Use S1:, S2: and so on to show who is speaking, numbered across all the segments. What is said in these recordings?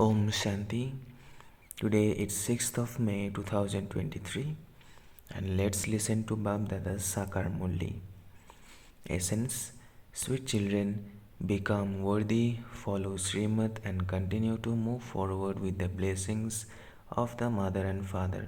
S1: Om Shanti. Today it's 6th of May 2023 and let's listen to BapDada's Sakar Murli. Essence. Sweet children, become worthy, follow shrimat and continue to move forward with the blessings of the Mother and Father.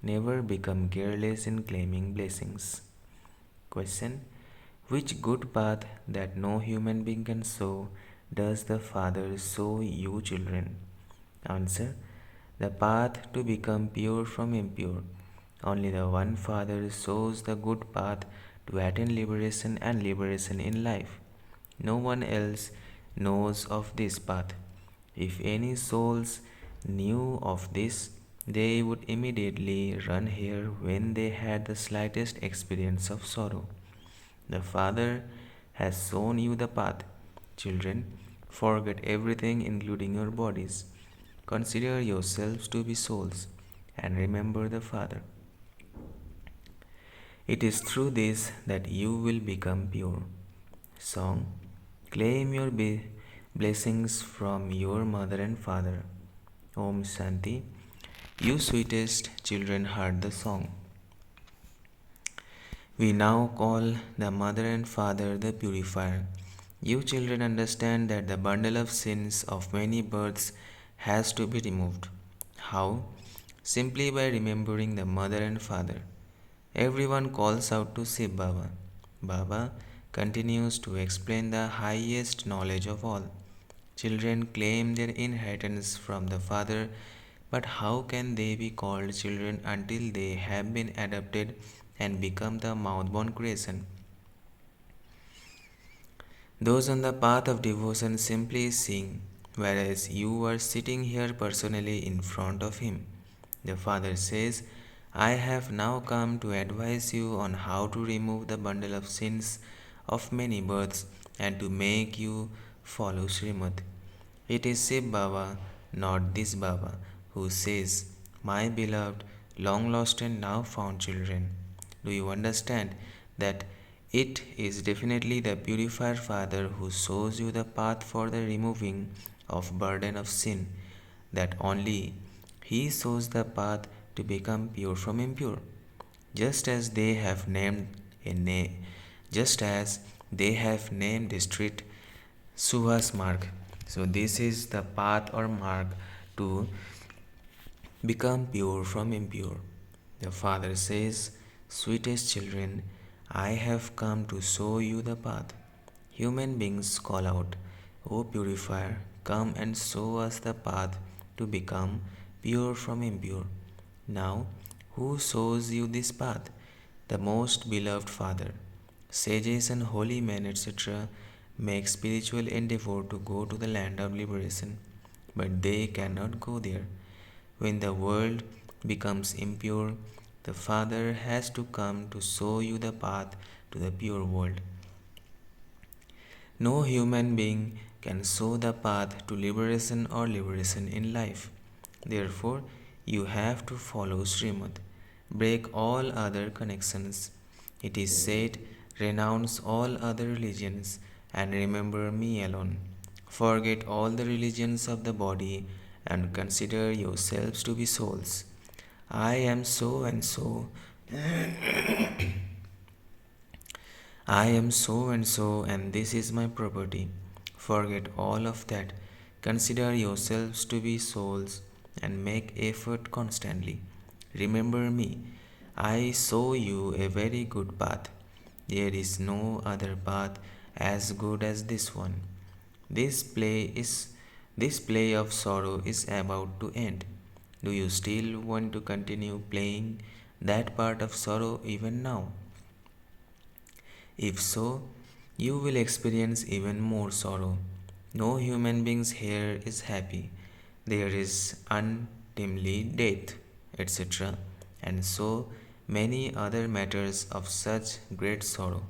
S1: Never become careless in claiming blessings. Question. Which good path that no human being can sow does the Father show you children? Answer. The path to become pure from impure. Only the one Father shows the good path to attain liberation and liberation in life. No one else knows of this path. If any souls knew of this, they would immediately run here when they had the slightest experience of sorrow. The Father has shown you the path. Children, forget everything, including your bodies. Consider yourselves to be souls and remember the Father. It is through this that you will become pure. Song. Claim your blessings from your mother and father. Om Shanti. You sweetest children heard the song. We now call the mother and father the purifier. You children understand that the bundle of sins of many births has to be removed. How? Simply by remembering the mother and father. Everyone calls out to Shiv Baba. Baba continues to explain the highest knowledge of all. Children claim their inheritance from the Father, but how can they be called children until they have been adopted and become the mouth-born creation? Those on the path of devotion simply sing, whereas you are sitting here personally in front of Him. The Father says, I have now come to advise you on how to remove the bundle of sins of many births and to make you follow Srimad. It is Shiv Baba, not this Baba, who says, My beloved, long lost and now found children. Do you understand that it is definitely the purifier Father who shows you the path for the removing of burden of sin, that only He shows the path to become pure from impure, just as they have named a name, just as they have named the street Suhas Marg. So this is the path or mark to become pure from impure. The Father says, Sweetest children, I have come to show you the path. Human beings call out, O purifier, come and show us the path to become pure from impure. Now, who shows you this path? The most beloved Father. Sages and holy men, etc., make spiritual endeavor to go to the land of liberation, but they cannot go there. When the world becomes impure, the Father has to come to show you the path to the pure world. No human being can show the path to liberation or liberation in life. Therefore, you have to follow Srimad. Break all other connections. It is said, renounce all other religions and remember me alone. Forget all the religions of the body and consider yourselves to be souls. I am so and so. I am so and so, and this is my property. Forget all of that. Consider yourselves to be souls and make effort constantly. Remember me. I show you a very good path. There is no other path as good as this one. This play of sorrow is about to end. Do you still want to continue playing that part of sorrow even now? If so, you will experience even more sorrow. No human beings here is happy. There is untimely death, etc., and so many other matters of such great sorrow.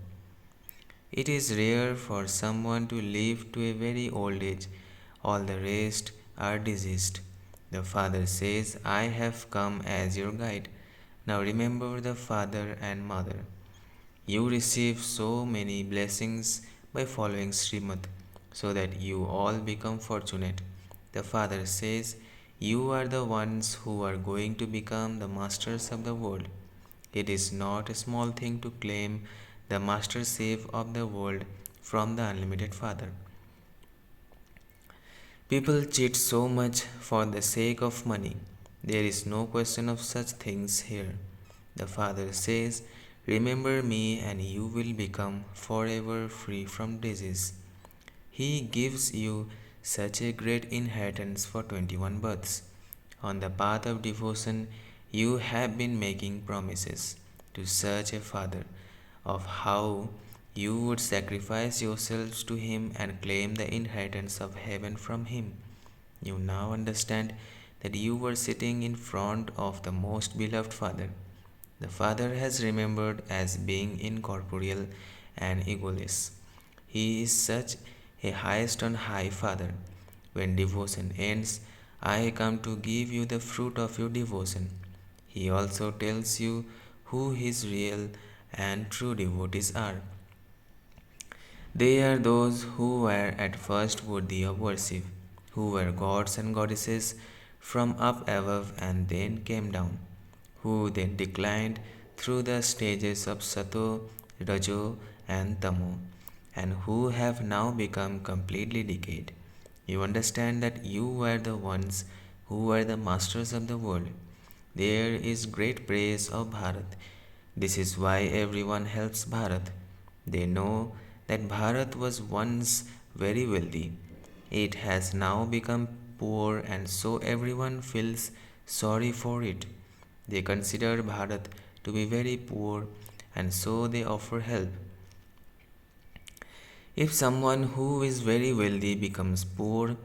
S1: It is rare for someone to live to a very old age. All the rest are diseased. The Father says, I have come as your guide. Now remember the Father and Mother. You receive so many blessings by following Srimad, so that you all become fortunate. The Father says, you are the ones who are going to become the masters of the world. It is not a small thing to claim the mastership of the world from the unlimited Father. People cheat so much for the sake of money. There is no question of such things here. The Father says, remember me and you will become forever free from disease. He gives you such a great inheritance for 21 births. On the path of devotion, you have been making promises to such a Father of how you would sacrifice yourselves to Him and claim the inheritance of heaven from Him. You now understand that you were sitting in front of the most beloved Father. The Father has remembered as being incorporeal and egoless. He is such a highest on high Father. When devotion ends, I come to give you the fruit of your devotion. He also tells you who His real and true devotees are. They are those who were at first worthy of worship, who were gods and goddesses from up above and then came down, who then declined through the stages of Sato, Rajo, and Tamo, and who have now become completely decayed. You understand that you were the ones who were the masters of the world. There is great praise of Bharat. This is why everyone helps Bharat. They know that Bharat was once very wealthy. It has now become poor, and so everyone feels sorry for it. They consider Bharat to be very poor, and so they offer help. If someone who is very wealthy becomes poor,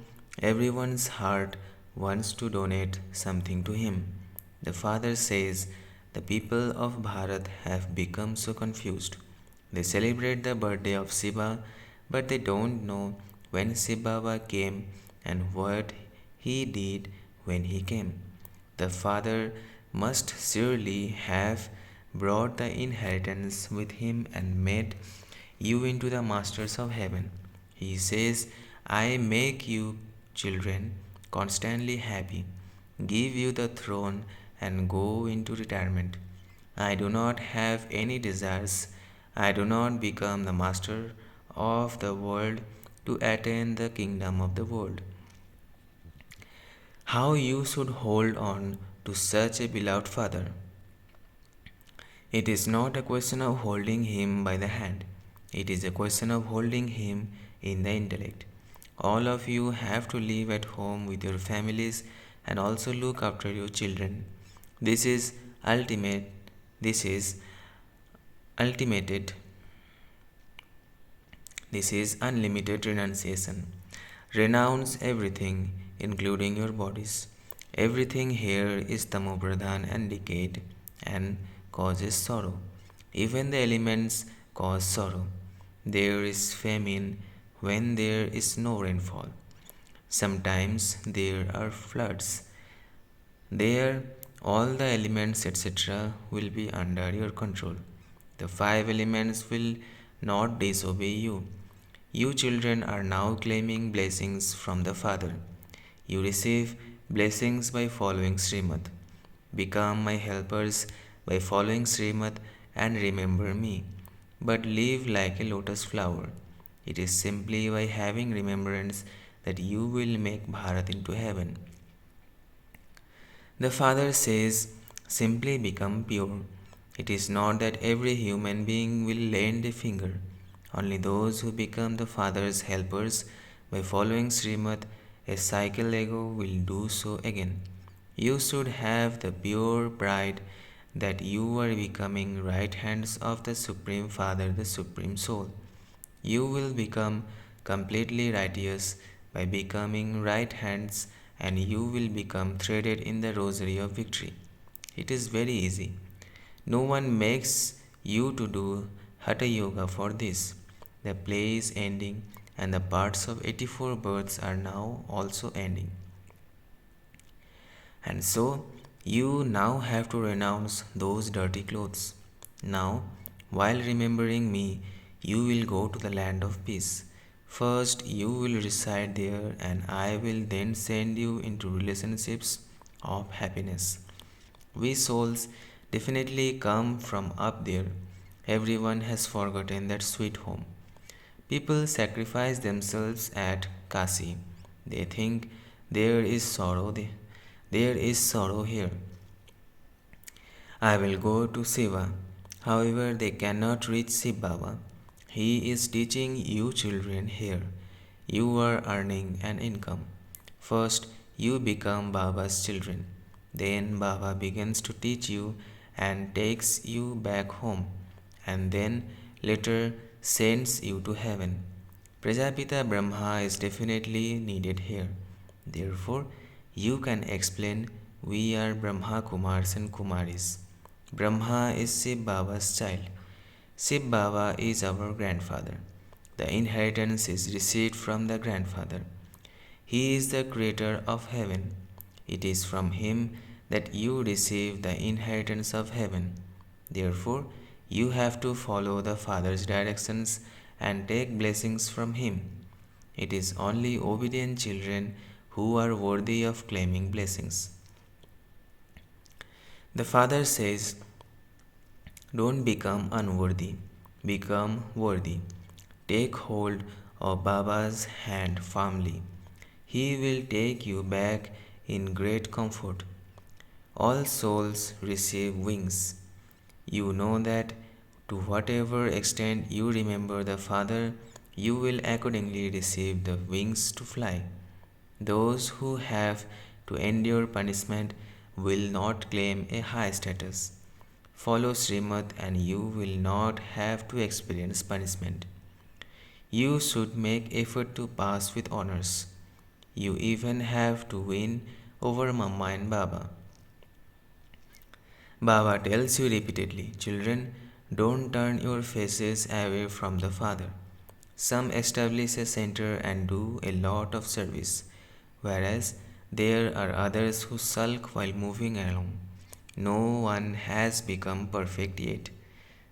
S1: everyone's heart wants to donate something to him. The Father says the people of Bharat have become so confused. They celebrate the birthday of Shiva, but they don't know when Shiva Baba came and what he did when he came. The Father must surely have brought the inheritance with him and made you into the masters of heaven. He says, I make you, children, constantly happy, give you the throne, and go into retirement. I do not have any desires. I do not become the master of the world to attain the kingdom of the world. How you should hold on to such a beloved Father. It is not a question of holding him by the hand. It is a question of holding him in the intellect. All of you have to live at home with your families and also look after your children. This is ultimate. This is ultimated. This is unlimited renunciation. Renounce everything, including your bodies. Everything here is tamopradhan and decayed and causes sorrow. Even the elements cause sorrow. There is famine when there is no rainfall. Sometimes there are floods. There, all the elements, etc., will be under your control. The five elements will not disobey you. You children are now claiming blessings from the Father. You receive blessings by following Srimat. Become my helpers by following Srimat and remember me. But live like a lotus flower. It is simply by having remembrance that you will make Bharat into heaven. The Father says, simply become pure. It is not that every human being will lend a finger. Only those who become the Father's helpers by following Srimad, a cycle ego, will do so again. You should have the pure pride that you are becoming right hands of the Supreme Father, the Supreme Soul. You will become completely righteous by becoming right hands, and you will become threaded in the rosary of victory. It is very easy. No one makes you to do Hatha Yoga for this. The play is ending, and the parts of 84 births are now also ending. And so, you now have to renounce those dirty clothes. Now, while remembering me, you will go to the land of peace. First, you will reside there, and I will then send you into relationships of happiness. We souls definitely come from up there. Everyone has forgotten that sweet home. People sacrifice themselves at Kasi. They think there is sorrow here. I will go to Siva. However, they cannot reach Shiv Baba. He is teaching you children here. You are earning an income. First, you become Baba's children. Then Baba begins to teach you and takes you back home, and then later sends you to heaven. Prajapita Brahma is definitely needed here. Therefore, you can explain we are Brahma Kumars and Kumaris. Brahma is Shiv Baba's child. Shiv Baba is our grandfather. The inheritance is received from the grandfather. He is the creator of heaven. It is from him that you receive the inheritance of heaven. Therefore, you have to follow the Father's directions and take blessings from him. It is only obedient children who are worthy of claiming blessings. The Father says, don't become unworthy, become worthy. Take hold of Baba's hand firmly. He will take you back in great comfort. All souls receive wings. You know that to whatever extent you remember the Father, you will accordingly receive the wings to fly. Those who have to endure punishment will not claim a high status. Follow shrimat and you will not have to experience punishment. You should make effort to pass with honors. You even have to win over Mama and Baba. Baba tells you repeatedly, children, don't turn your faces away from the Father. Some establish a center and do a lot of service, whereas there are others who sulk while moving along. No one has become perfect yet.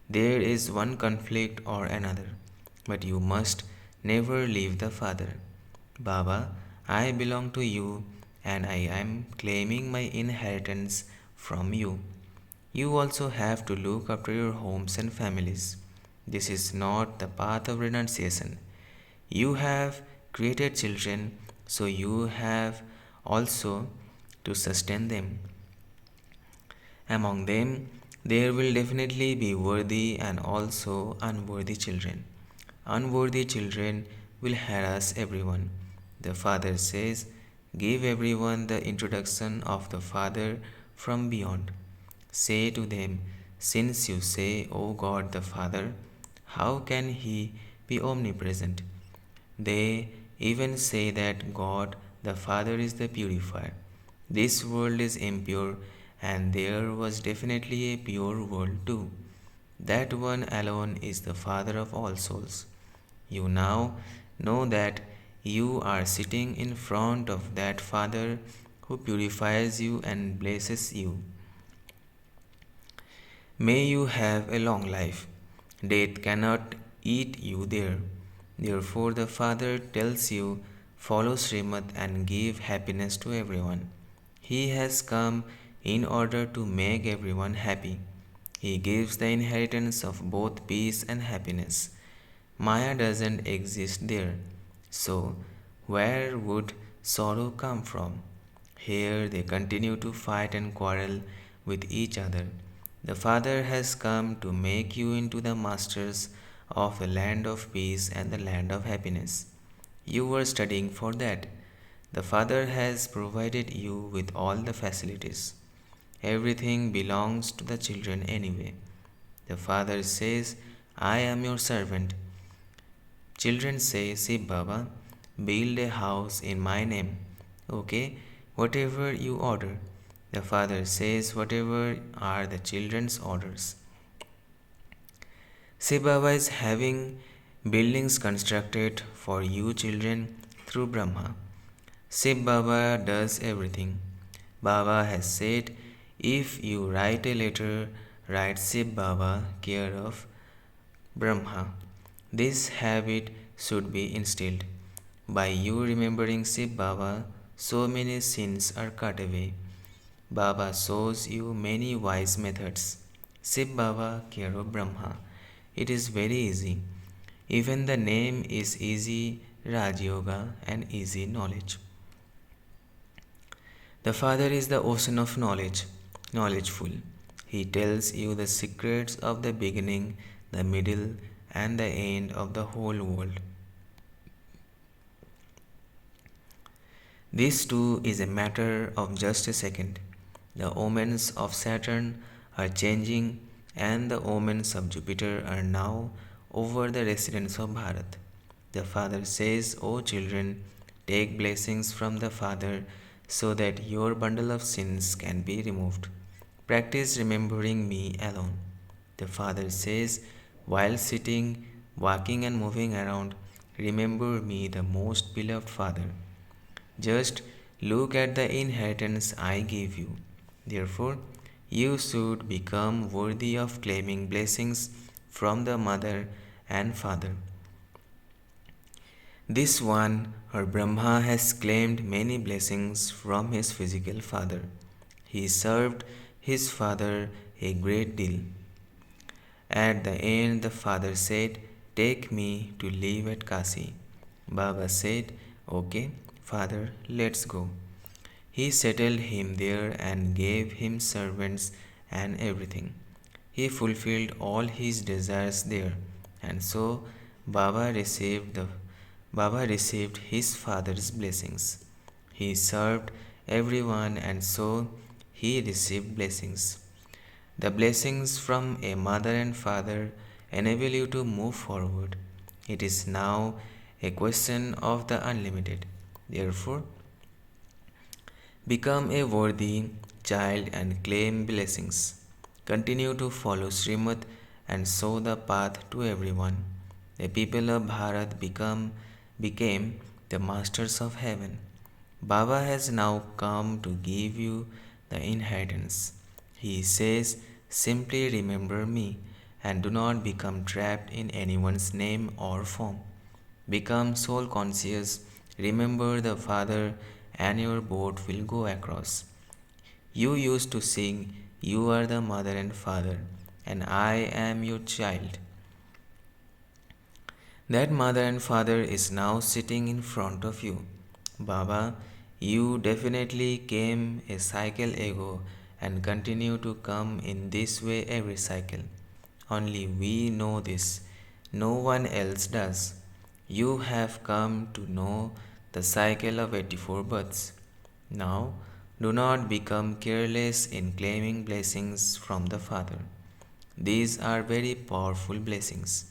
S1: There is one conflict or another, but you must never leave the Father. Baba, I belong to you and I am claiming my inheritance from you. You also have to look after your homes and families. This is not the path of renunciation. You have created children, so you have also to sustain them. Among them, there will definitely be worthy and also unworthy children. Unworthy children will harass everyone. The Father says, give everyone the introduction of the Father from beyond. Say to them, since you say, O God the Father, how can He be omnipresent? They even say that God the Father is the purifier. This world is impure, and there was definitely a pure world too. That one alone is the Father of all souls. You now know that you are sitting in front of that Father who purifies you and blesses you. May you have a long life. Death cannot eat you there. Therefore, the Father tells you, follow Srimat and give happiness to everyone. He has come in order to make everyone happy. He gives the inheritance of both peace and happiness. Maya doesn't exist there. So, where would sorrow come from? Here they continue to fight and quarrel with each other. The Father has come to make you into the masters of the land of peace and the land of happiness. You were studying for that. The Father has provided you with all the facilities. Everything belongs to the children anyway. The Father says, I am your servant. Children say, Shiv Baba, build a house in my name. Okay, whatever you order. The Father says, whatever are the children's orders. Shiv Baba is having buildings constructed for you children through Brahma. Shiv Baba does everything. Baba has said, if you write a letter, write Shiv Baba, care of Brahma. This habit should be instilled. By you remembering Shiv Baba, so many sins are cut away. Baba shows you many wise methods. Shiv Baba, care of Brahma. It is very easy. Even the name is easy Raj Yoga and easy knowledge. The Father is the ocean of knowledge, knowledgeful. He tells you the secrets of the beginning, the middle, and the end of the whole world. This too is a matter of just a second. The omens of Saturn are changing, and the omens of Jupiter are now over the residents of Bharat. The Father says, O children, take blessings from the Father so that your bundle of sins can be removed. Practice remembering me alone. The Father says, while sitting, walking, and moving around, remember me, the most beloved Father. Just look at the inheritance I gave you. Therefore, you should become worthy of claiming blessings from the Mother and Father. This one, or Brahma, has claimed many blessings from his physical father. He served his father a great deal. At the end, the father said, take me to live at Kasi. Baba said, okay, father, let's go. He settled him there and gave him servants and everything. He fulfilled all his desires there, and so Baba received the Baba received his father's blessings. He served everyone, and so he received blessings. The blessings from a mother and father enable you to move forward. It is now a question of the unlimited. Therefore, become a worthy child and claim blessings. Continue to follow shrimat and show the path to everyone. The people of Bharat became the masters of heaven. Baba has now come to give you the inheritance. He says, simply remember me and do not become trapped in anyone's name or form. Become soul conscious, remember the Father, and your boat will go across. You used to sing, you are the mother and father, and I am your child. That mother and father is now sitting in front of you. Baba, you definitely came a cycle ago and continue to come in this way every cycle. Only we know this, no one else does. You have come to know the cycle of 84 births. Now, do not become careless in claiming blessings from the Father. These are very powerful blessings.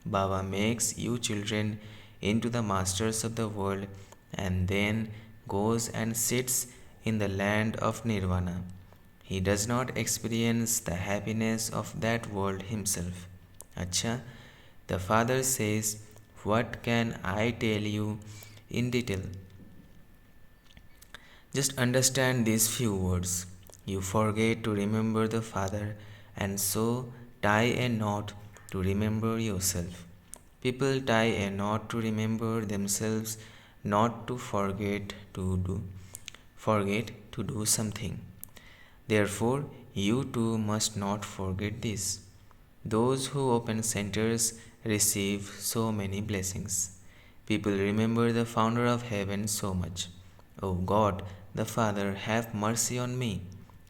S1: Baba makes you children into the masters of the world and then goes and sits in the land of Nirvana. He does not experience the happiness of that world himself. Achcha, the Father says, what can I tell you in detail? Just understand these few words. You forget to remember the Father and so tie a knot to remember yourself. People tie a knot to remember themselves, not to forget to do something. Therefore, you too must not forget this. Those who open centers receive so many blessings. People remember the founder of heaven so much. O God, the Father, have mercy on me.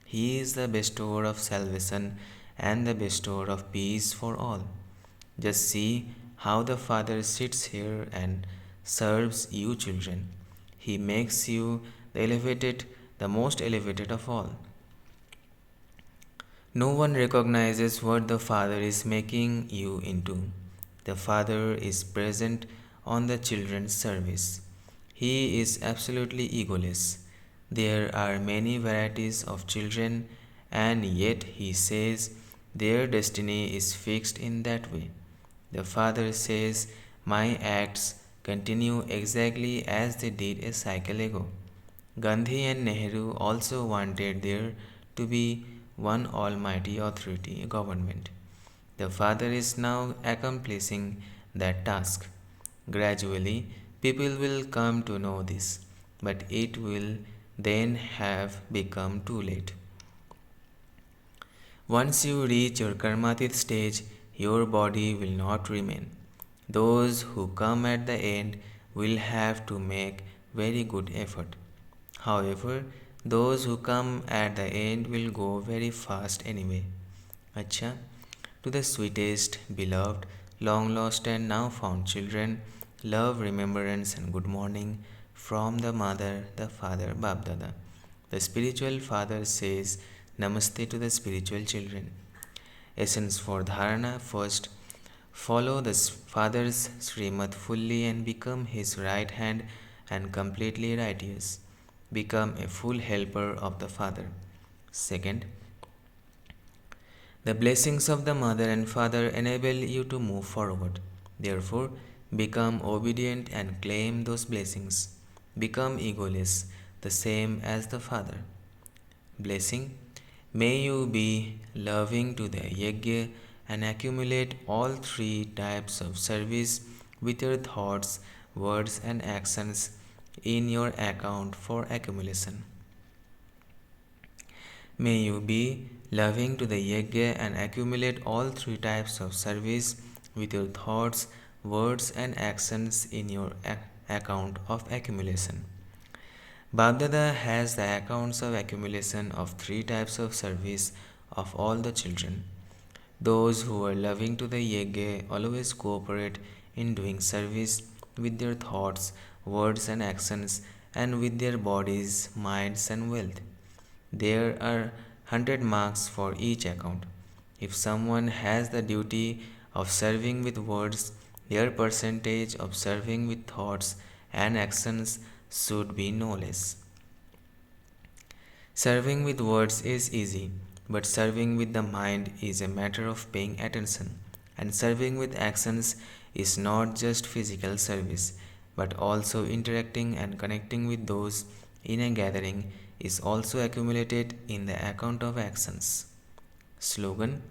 S1: He is the bestower of salvation and the bestower of peace for all. Just see how the Father sits here and serves you children. He makes you the most elevated of all. No one recognizes what the Father is making you into. The Father is present on the children's service. He is absolutely egoless. There are many varieties of children, and yet He says their destiny is fixed in that way. The Father says, my acts continue exactly as they did a cycle ago. Gandhi and Nehru also wanted there to be one almighty authority government. The Father is now accomplishing that task. Gradually, people will come to know this, but it will then have become too late. Once you reach your karmatit stage, your body will not remain. Those who come at the end will have to make very good effort. However, those who come at the end will go very fast anyway. Achcha, to the sweetest, beloved, long lost and now found children, love, remembrance, and good morning from the Mother, the Father, BapDada. The spiritual father says namaste to the spiritual children. Essence for dharana: first, follow the father's shrimat fully and become his right hand and completely righteous. Become a full helper of the Father. Second, the blessings of the Mother and Father enable you to move forward. Therefore, become obedient and claim those blessings. Become egoless, the same as the Father. Blessing: may you be loving to the yajna and accumulate all three types of service with your thoughts, words, and actions in your account for accumulation. May you be loving to the yajna and accumulate all three types of service with your thoughts, words, and actions in your account of accumulation. BapDada has the accounts of accumulation of three types of service of all the children. Those who are loving to the yajna always cooperate in doing service with their thoughts, words, and actions, and with their bodies, minds, and wealth. There are 100 marks for each account. If someone has the duty of serving with words, their percentage of serving with thoughts and actions should be no less. Serving with words is easy, but serving with the mind is a matter of paying attention. And serving with actions is not just physical service, but also interacting and connecting with those in a gathering is also accumulated in the account of actions. Slogan: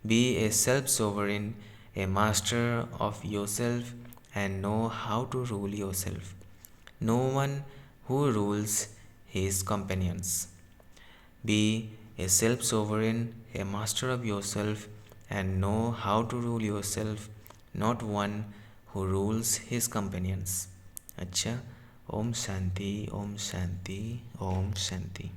S1: be a self sovereign, a master of yourself, and know how to rule yourself. No one who rules his companions. Be a self sovereign, a master of yourself, and know how to rule yourself, not one who rules his companions. Achcha, Om Shanti, Om Shanti, Om Shanti.